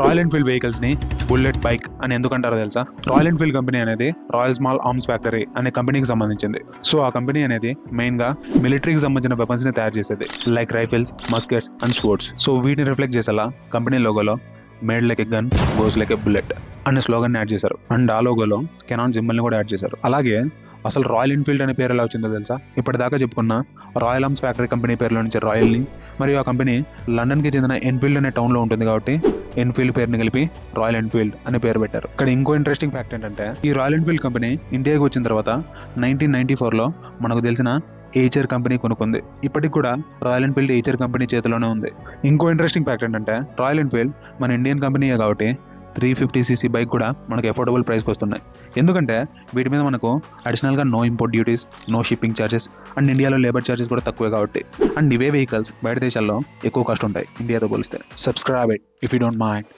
Royal Enfield vehicles ని bullet bike అని ఎందుకంటారో తెలుసా? రాయల్ ఎన్ఫీల్డ్ కంపెనీ అనేది రాయల్ స్మాల్ ఆర్మ్స్ ఫ్యాక్టరీ అనే కంపెనీకి సంబంధించింది. సో ఆ కంపెనీ అనేది మెయిన్ గా మిలిటరీకి సంబంధించిన వెపన్స్ ని తయారు చేసేది, like rifles, muskets and sports. So వీటిని రిఫ్లెక్ట్ చేసేలా కంపెనీ లోగోలో made like a gun goes like a bullet అనే స్లోగన్ యాడ్ చేశారు. అండ్ ఆ లోగోలో కెనాన్ సింబల్ ని కూడా యాడ్ చేశారు. అలాగే అసలు రాయల్ ఎన్ఫీల్డ్ అనే పేరు ఎలా వచ్చిందో తెలుసా? ఇప్పటిదాకా చెప్పుకున్న రాయల్ ఆర్మ్స్ ఫ్యాక్టరీ కంపెనీ పేరులో నుంచి రాయల్ ని, మరియు ఆ కంపెనీ లండన్ కి చెందిన ఎన్ఫీల్డ్ అనే టౌన్ లో ఉంటుంది కాబట్టి ఎన్ఫీల్డ్ పేరుని కలిపి రాయల్ ఎన్ఫీల్డ్ అనే పేరు పెట్టారు. ఇక్కడ ఇంకో ఇంట్రెస్టింగ్ ఫ్యాక్ట్ ఏంటంటే, ఈ రాయల్ ఎన్ఫీల్డ్ కంపెనీ ఇండియాకి వచ్చిన తర్వాత 1994లో మనకు తెలిసిన ఏచర్ కంపెనీ కొనుక్కుంది. ఇప్పటికి కూడా రాయల్ ఎన్ఫీల్డ్ ఏచర్ కంపెనీ చేతిలోనే ఉంది. ఇంకో ఇంట్రెస్టింగ్ ఫ్యాక్ట్ ఏంటంటే, రాయల్ ఎన్ఫీల్డ్ మన ఇండియన్ కంపెనీయే కాబట్టి 350cc బైక్ కూడా మనకు అఫోర్డబుల్ ప్రైస్కి వస్తున్నాయి. ఎందుకంటే వీటి మీద మనకు అడిషనల్గా no import duties, no shipping charges and ఇండియాలో లేబర్ ఛార్జెస్ కూడా తక్కువే కాబట్టి. అండ్ ఇవే వెహికల్స్ బయట దేశాల్లో ఎక్కువ కాస్ట్ ఉంటాయి ఇండియాతో పోలిస్తే. Subscribe it if you don't mind.